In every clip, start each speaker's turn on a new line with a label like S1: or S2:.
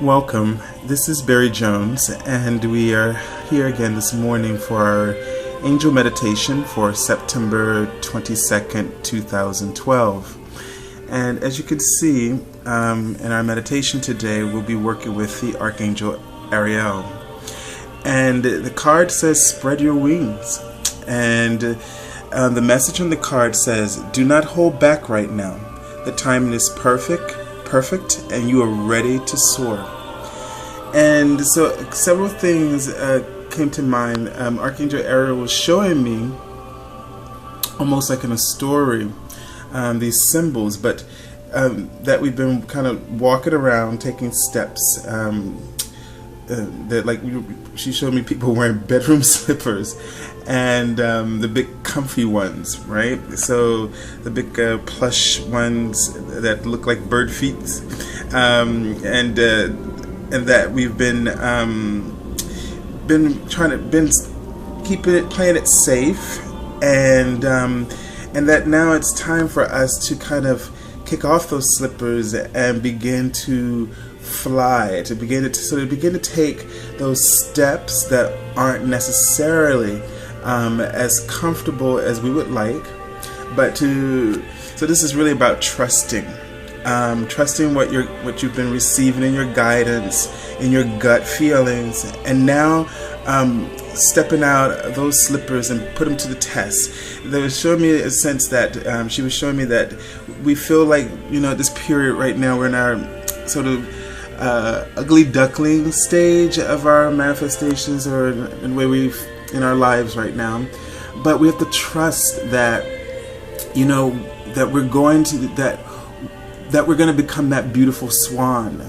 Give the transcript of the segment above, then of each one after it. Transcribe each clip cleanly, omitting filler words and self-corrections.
S1: Welcome. This is Barry Jones, and we are here again this morning for our angel meditation for September 22nd, 2012. And as you can see, in our meditation today, we'll be working with the Archangel Ariel. And the card says, spread your wings. And the message on the card says, do not hold back right now. The timing is perfect, and you are ready to soar. And so several things came to mind. Archangel Ariel was showing me, almost like in a story, these symbols, but that we've been kind of walking around, taking steps. That, like, she showed me people wearing bedroom slippers, and the big comfy ones, right? So the big plush ones that look like bird feet, and that we've been keeping it, playing it safe, and that now it's time for us to kind of kick off those slippers and begin to fly, to begin to take those steps that aren't necessarily as comfortable as we would like, so this is really about trusting what you've been receiving in your guidance, in your gut feelings, and now stepping out those slippers and put them to the test. They was showing me a sense that she was showing me that we feel like, at this period right now, we're in our sort of ugly duckling stage of our manifestations, or in the way we've in our lives right now. But we have to trust that, that we're going to become that beautiful swan.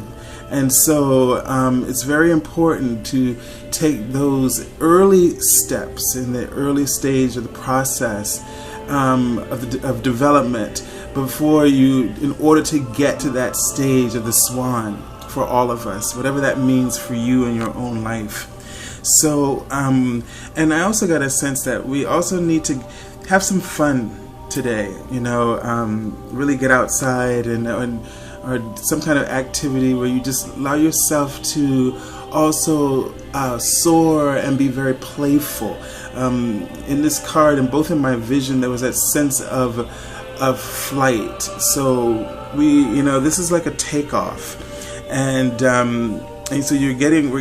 S1: And so it's very important to take those early steps in the early stage of the process of development in order to get to that stage of the swan for all of us, whatever that means for you in your own life. So, and I also got a sense that we also need to have some fun today, really get outside or some kind of activity where you just allow yourself to also soar and be very playful. In this card, and both in my vision, there was that sense of flight. So this is like a takeoff, and so we're getting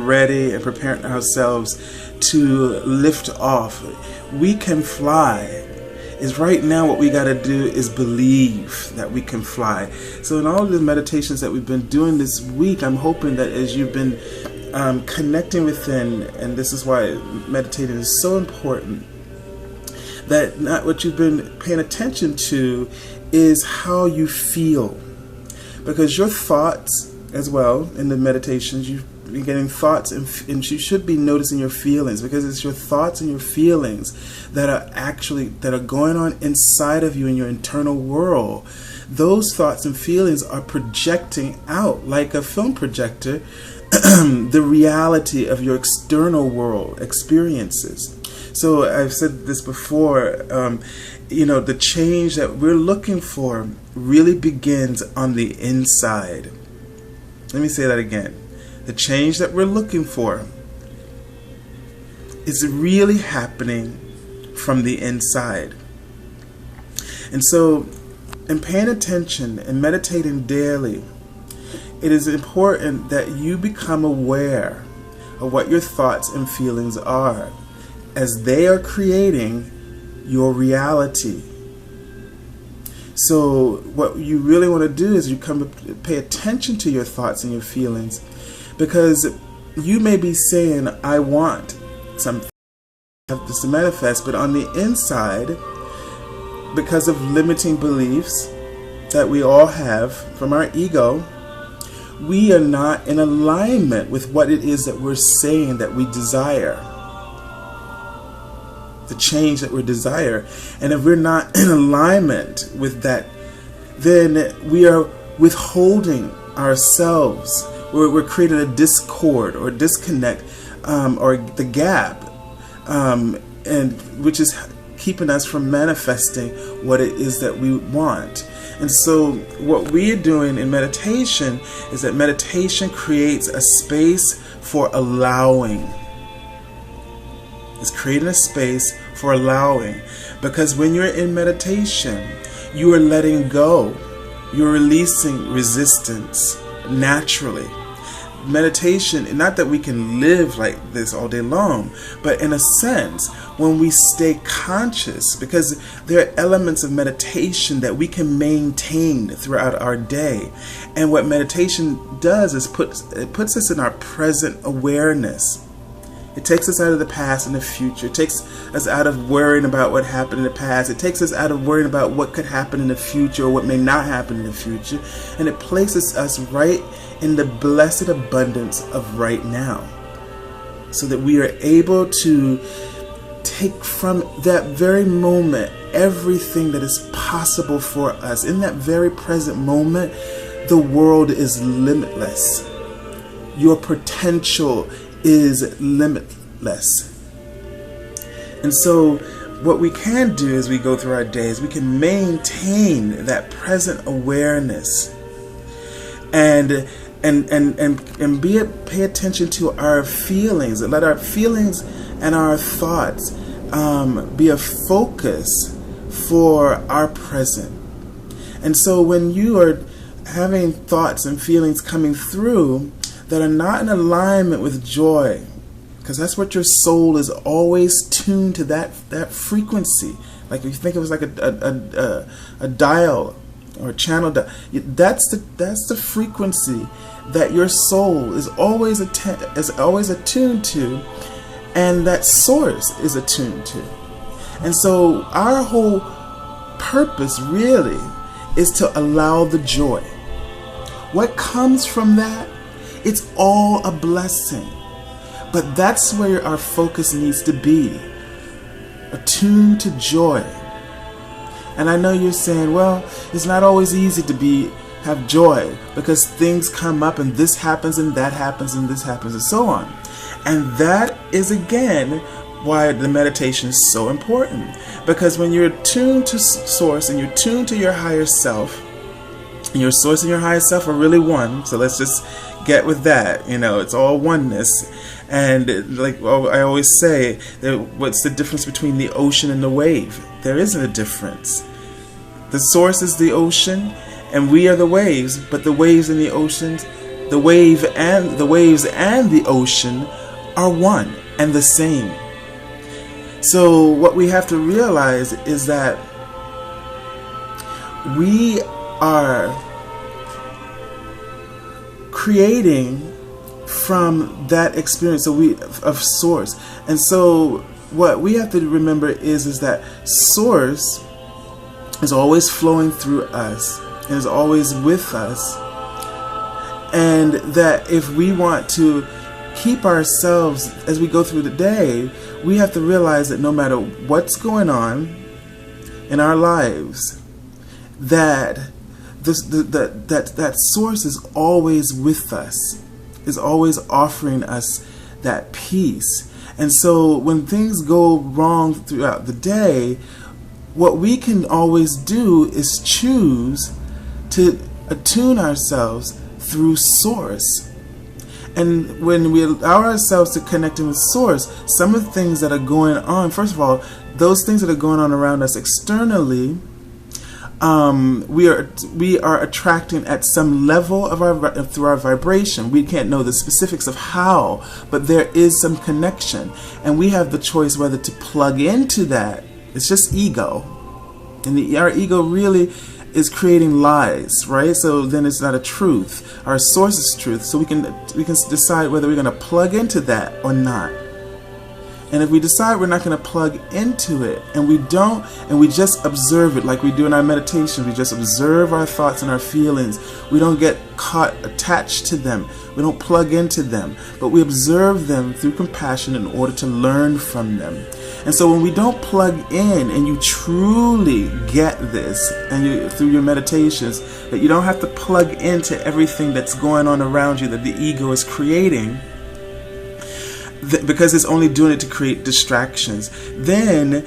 S1: ready and preparing ourselves to lift off. We can fly. Is right now what we got to do is believe that we can fly. So in all of the meditations that we've been doing this week, I'm hoping that as you've been connecting within, and this is why meditating is so important, that not what you've been paying attention to is how you feel. Because your thoughts as well, in the meditations, you've been getting thoughts, and you should be noticing your feelings, because it's your thoughts and your feelings that are going on inside of you in your internal world. Those thoughts and feelings are projecting out like a film projector the reality of your external world experiences. So I've said this before, the change that we're looking for really begins on the inside. Let me say that again. The change that we're looking for is really happening from the inside. And so, in paying attention and meditating daily, it is important that you become aware of what your thoughts and feelings are, as they are creating your reality. So what you really want to do is you come to pay attention to your thoughts and your feelings, because you may be saying, I want something to manifest, but on the inside, because of limiting beliefs that we all have from our ego, we are not in alignment with what it is that we're saying that we desire, the change that we desire. And if we're not in alignment with that, then we are withholding ourselves. We're creating a discord or disconnect, or the gap, and which is keeping us from manifesting what it is that we want. And so what we are doing in meditation is that meditation creates a space for allowing. It's creating a space for allowing. Because when you're in meditation, you are letting go. You're releasing resistance naturally. Meditation, not that we can live like this all day long, but in a sense, when we stay conscious, because there are elements of meditation that we can maintain throughout our day. And what meditation does is it puts us in our present awareness. It takes us out of the past and the future. It takes us out of worrying about what happened in the past. It takes us out of worrying about what could happen in the future or what may not happen in the future. And it places us right in the blessed abundance of right now, so that we are able to take from that very moment everything that is possible for us. In that very present moment, the world is limitless. Your potential is limitless. And so what we can do as we go through our days, we can maintain that present awareness and pay attention to our feelings, and let our feelings and our thoughts be a focus for our present. And so when you are having thoughts and feelings coming through that are not in alignment with joy, because that's what your soul is always tuned to, that frequency. Like if you think it was like a dial or a channel, that's the frequency that your soul is always attuned to, and that source is attuned to. And so our whole purpose really is to allow the joy. What comes from that, it's all a blessing. But that's where our focus needs to be, attuned to joy. And I know you're saying, well, it's not always easy to have joy, because things come up and this happens and that happens and this happens and so on. And that is again why the meditation is so important. Because when you're tuned to source and you're tuned to your higher self, and your source and your higher self are really one. So let's just get with that. It's all oneness. And like I always say, what's the difference between the ocean and the wave? There isn't a difference. The source is the ocean, and we are the waves. But the waves and the oceans, the waves and the ocean are one and the same. So what we have to realize is that we are creating from that experience of source. And so what we have to remember is that source is always flowing through us and is always with us, and that if we want to keep ourselves as we go through the day, we have to realize that no matter what's going on in our lives, that that source is always with us, is always offering us that peace. And so when things go wrong throughout the day, what we can always do is choose to attune ourselves through source. And when we allow ourselves to connect with source, some of the things that are going on, first of all, those things that are going on around us externally, we are attracting at some level of through our vibration. We can't know the specifics of how, but there is some connection, and we have the choice whether to plug into that. It's just ego, and our ego really is creating lies, right? So then it's not a truth. Our source is truth. So we can decide whether we're going to plug into that or not. And if we decide we're not going to plug into it, and we don't, and we just observe it like we do in our meditation, we just observe our thoughts and our feelings. We don't get caught attached to them. We don't plug into them, but we observe them through compassion in order to learn from them. And so when we don't plug in, and you truly get this, and through your meditations, that you don't have to plug into everything that's going on around you that the ego is creating, because it's only doing it to create distractions. Then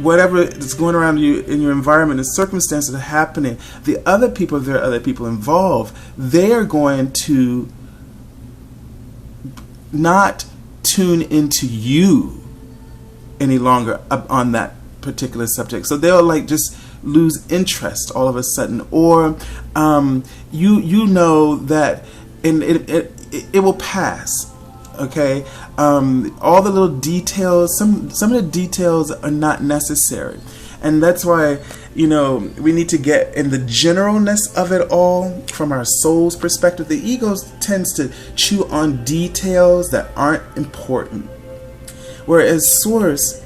S1: whatever is going around you in your environment, the circumstances that are happening, the other people, if there are other people involved, they are going to not tune into you any longer on that particular subject. So they'll like just lose interest all of a sudden, or you know that it will pass. Okay, all the little details, some of the details are not necessary, and that's why, you know, we need to get in the generalness of it all from our soul's perspective. The ego tends to chew on details that aren't important, whereas source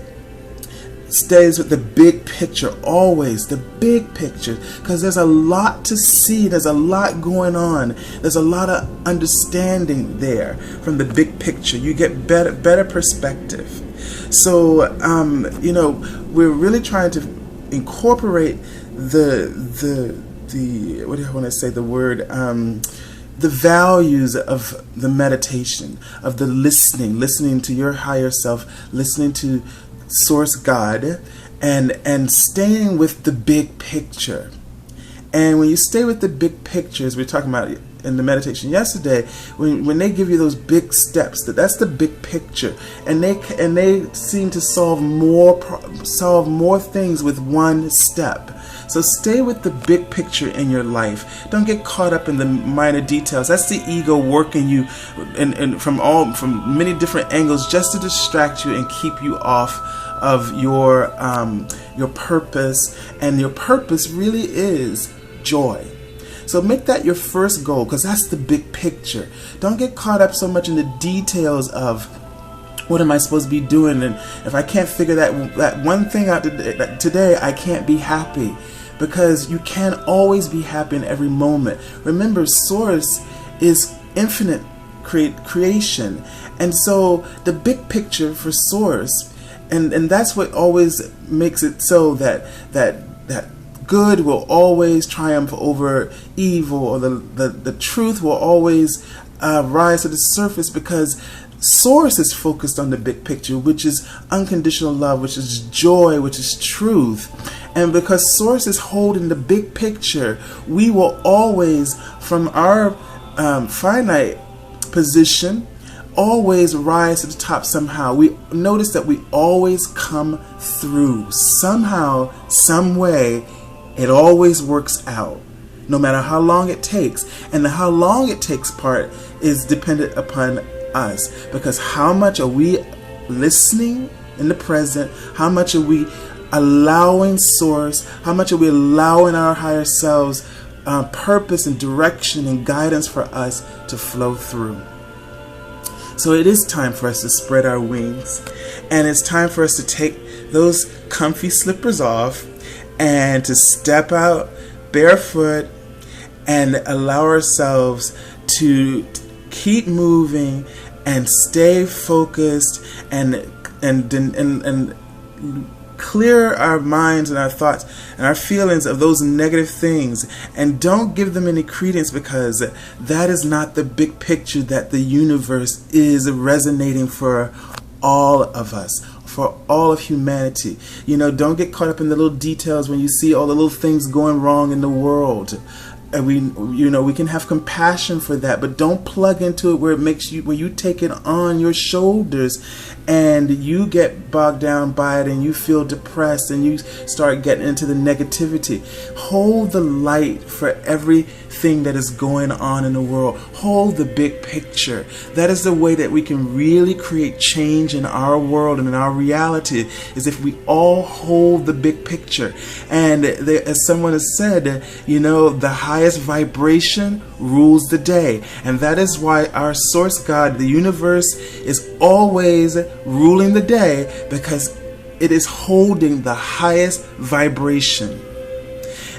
S1: stays with the big picture, always the big picture, because there's a lot to see, there's a lot going on, there's a lot of understanding there from the big picture. You get better perspective. So you know, we're really trying to incorporate the what do I want to say, the word the values of the meditation, of the listening to your higher self, listening to Source God, and staying with the big picture. And when you stay with the big picture, as we were talking about in the meditation yesterday, when they give you those big steps, that's the big picture, and they seem to solve more things with one step. So stay with the big picture in your life. Don't get caught up in the minor details. That's the ego working you and from many different angles just to distract you and keep you off of your purpose. And your purpose really is joy. So make that your first goal, because that's the big picture. Don't get caught up so much in the details of what am I supposed to be doing, and if I can't figure that one thing out today, I can't be happy. Because you can't always be happy in every moment. Remember, Source is infinite creation. And so the big picture for Source, and that's what always makes it so that good will always triumph over evil, or the truth will always rise to the surface, because Source is focused on the big picture, which is unconditional love, which is joy, which is truth. And because Source is holding the big picture, we will always, from our finite position, always rise to the top somehow. We notice that we always come through. Somehow, some way, it always works out, no matter how long it takes. And the how long it takes part is dependent upon us, because how much are we listening in the present? How much are we allowing Source? How much are we allowing our higher selves purpose and direction and guidance for us to flow through? So it is time for us to spread our wings, and it's time for us to take those comfy slippers off and to step out barefoot and allow ourselves to keep moving and stay focused and clear our minds and our thoughts and our feelings of those negative things, and don't give them any credence, because that is not the big picture that the universe is resonating for all of us, for all of humanity. You know, don't get caught up in the little details when you see all the little things going wrong in the world. And we can have compassion for that, but don't plug into it where you take it on your shoulders and you get bogged down by it and you feel depressed and you start getting into the negativity. Hold the light for everything that is going on in the world. Hold the big picture. That is the way that we can really create change in our world and in our reality, is if we all hold the big picture. And as someone has said, you know, the highest vibration rules the day. And that is why our Source God, the universe, is always ruling the day, because it is holding the highest vibration.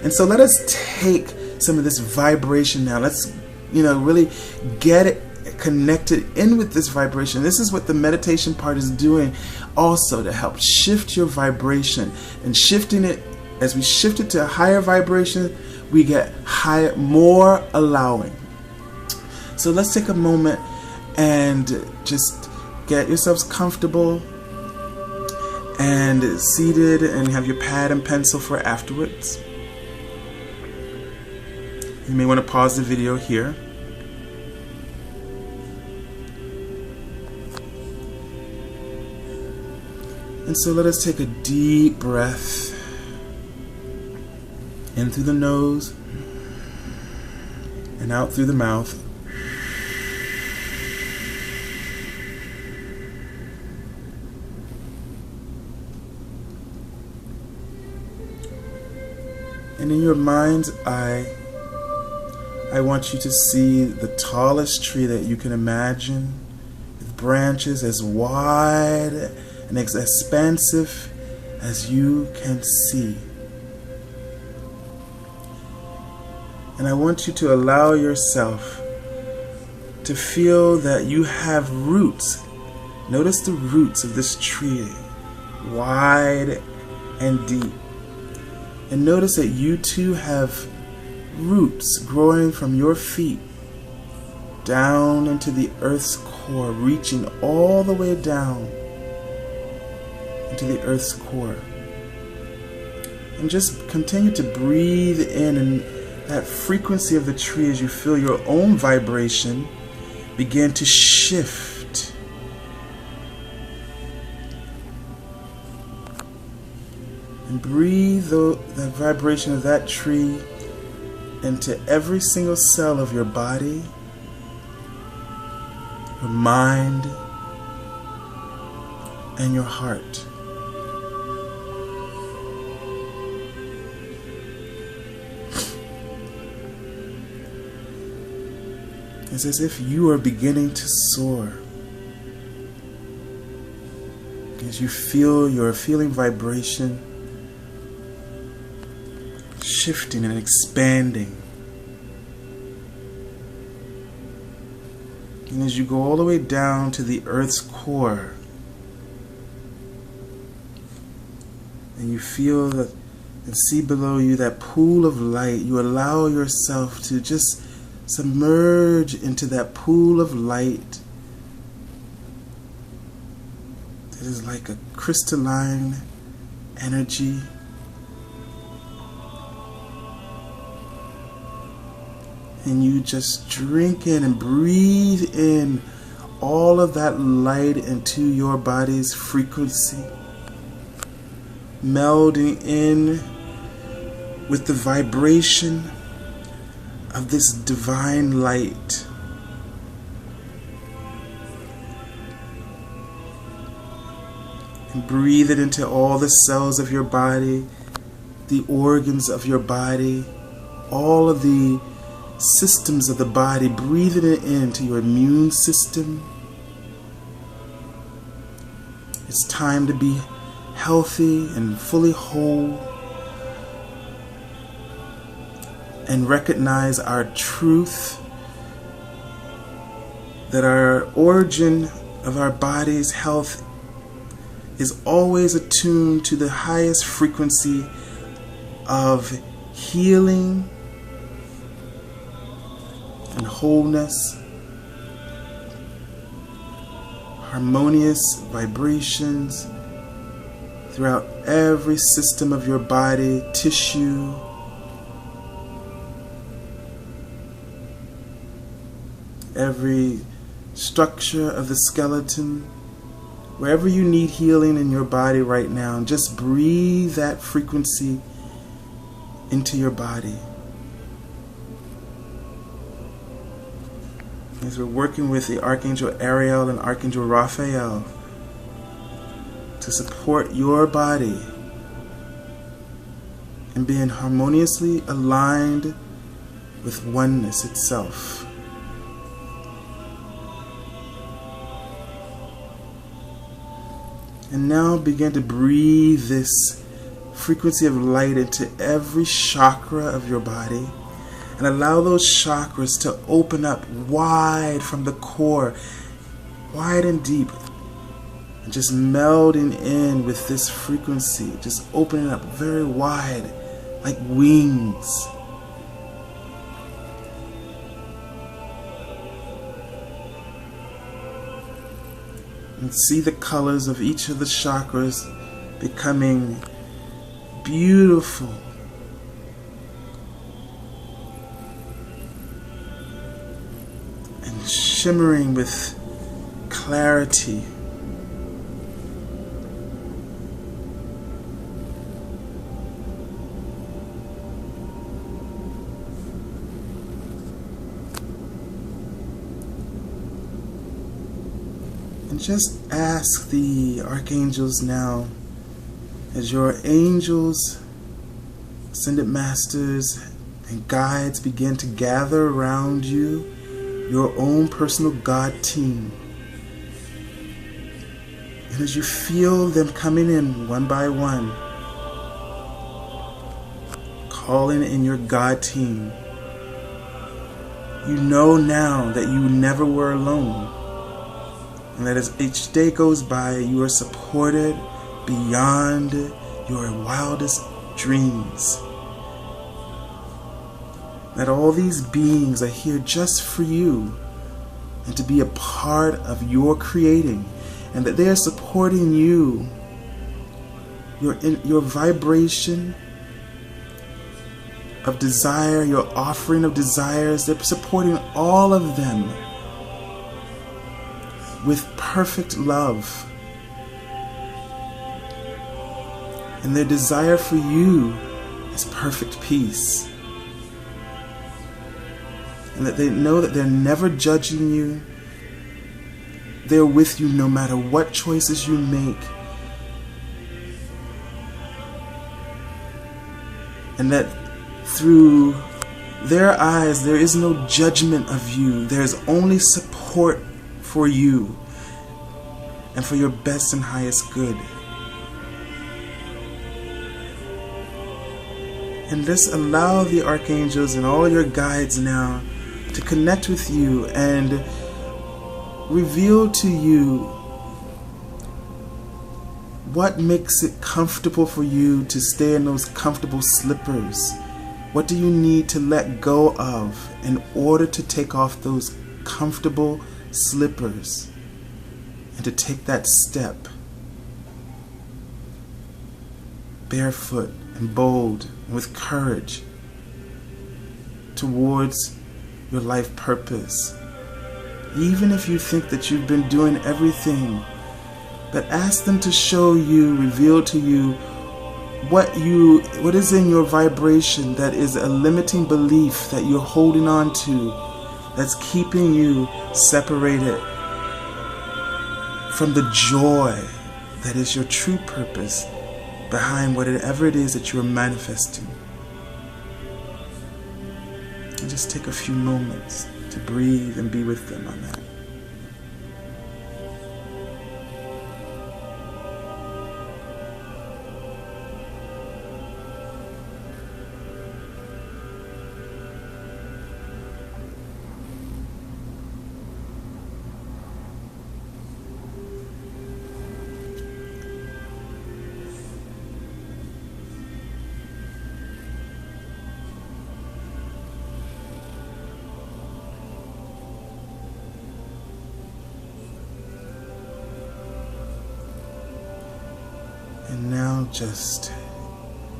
S1: And so let us take some of this vibration now. Let's, really get it connected in with this vibration. This is what the meditation part is doing also, to help shift your vibration. And shifting it, as we shift it to a higher vibration, we get higher, more allowing. So let's take a moment and just get yourselves comfortable and seated, and have your pad and pencil for afterwards. You may want to pause the video here. And so let us take a deep breath in through the nose and out through the mouth. And in your mind's eye, I want you to see the tallest tree that you can imagine, with branches as wide and as expansive as you can see. And I want you to allow yourself to feel that you have roots. Notice the roots of this tree, wide and deep. And notice that you too have roots growing from your feet down into the earth's core, reaching all the way down into the earth's core. And just continue to breathe in that frequency of the tree as you feel your own vibration begin to shift. And breathe that vibration of that tree into every single cell of your body, your mind, and your heart. It's as if you are beginning to soar. As you feel your feeling vibration shifting and expanding. And as you go all the way down to the earth's core, and you feel that and see below you that pool of light, you allow yourself to just submerge into that pool of light that is like a crystalline energy. And you just drink in and breathe in all of that light into your body's frequency, melding in with the vibration of this divine light. And breathe it into all the cells of your body, the organs of your body, all of the systems of the body, breathing it into your immune system. It's time to be healthy and fully whole and recognize our truth, that our origin of our body's health is always attuned to the highest frequency of healing and wholeness, harmonious vibrations throughout every system of your body, tissue, every structure of the skeleton, wherever you need healing in your body right now. Just breathe that frequency into your body. As we're working with the Archangel Ariel and Archangel Raphael to support your body in being harmoniously aligned with oneness itself. And now begin to breathe this frequency of light into every chakra of your body. And allow those chakras to open up wide from the core, wide and deep. And just melding in with this frequency, just opening up very wide, like wings. And see the colors of each of the chakras becoming beautiful. And shimmering with clarity. And just ask the archangels now, as your angels, ascended masters, and guides begin to gather around you, your own personal God team. And as you feel them coming in one by one, calling in your God team, you know now that you never were alone. And that as each day goes by, you are supported beyond your wildest dreams. That all these beings are here just for you and to be a part of your creating. And that they are supporting you, your vibration of desire, your offering of desires. They're supporting all of them with perfect love. And their desire for you is perfect peace. And that they know that they're never judging you. They're with you no matter what choices you make. And that through their eyes, there is no judgment of you. There's only support for you and for your best and highest good. And just allow the archangels and all your guides now to connect with you and reveal to you what makes it comfortable for you to stay in those comfortable slippers. What do you need to let go of in order to take off those comfortable slippers and to take that step barefoot and bold and with courage towards your life purpose? Even if you think that you've been doing everything, but ask them to show you, reveal to you what is in your vibration that is a limiting belief that you're holding on to, that's keeping you separated from the joy that is your true purpose behind whatever it is that you're manifesting. And just take a few moments to breathe and be with them on that. And now just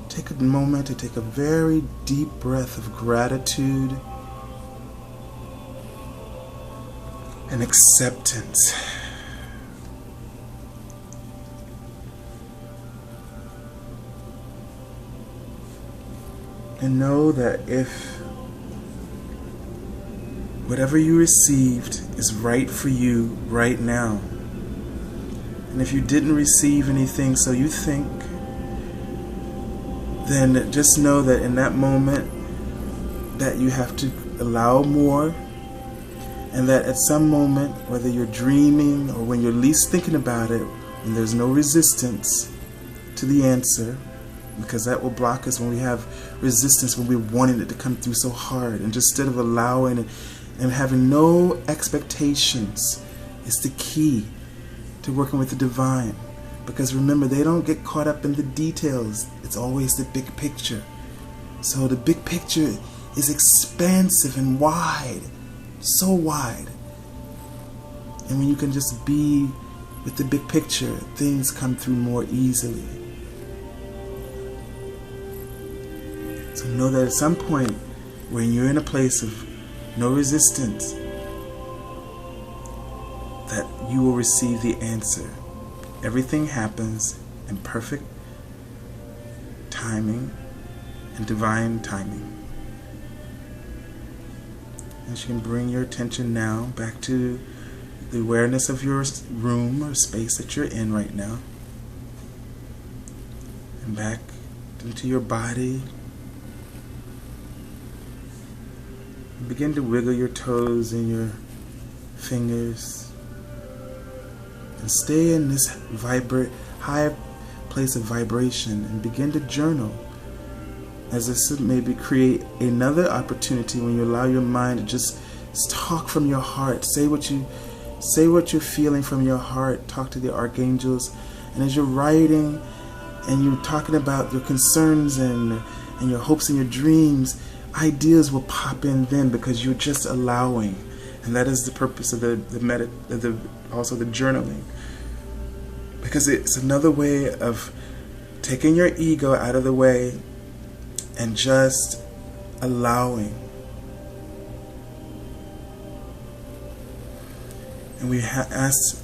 S1: take a moment to take a very deep breath of gratitude and acceptance. And know that if whatever you received is right for you right now, and if you didn't receive anything, so you think, then just know that in that moment that you have to allow more, and that at some moment, whether you're dreaming or when you're least thinking about it, and there's no resistance to the answer, because that will block us when we have resistance, when we're wanting it to come through so hard. And just instead of allowing it and having no expectations is the key to working with the divine. Because remember, they don't get caught up in the details. It's always the big picture. So the big picture is expansive and wide, so wide. And when you can just be with the big picture, things come through more easily. So know that at some point, when you're in a place of no resistance, that you will receive the answer. Everything happens in perfect timing and divine timing. And you can bring your attention now back to the awareness of your room or space that you're in right now. And back into your body. And begin to wiggle your toes and your fingers. And stay in this high place of vibration and begin to journal. As this maybe create another opportunity when you allow your mind to just talk from your heart. Say what you're feeling from your heart. Talk to the archangels. And as you're writing and you're talking about your concerns and your hopes and your dreams, ideas will pop in then because you're just allowing. And that is the purpose of also the journaling. Because it's another way of taking your ego out of the way and just allowing. And we ask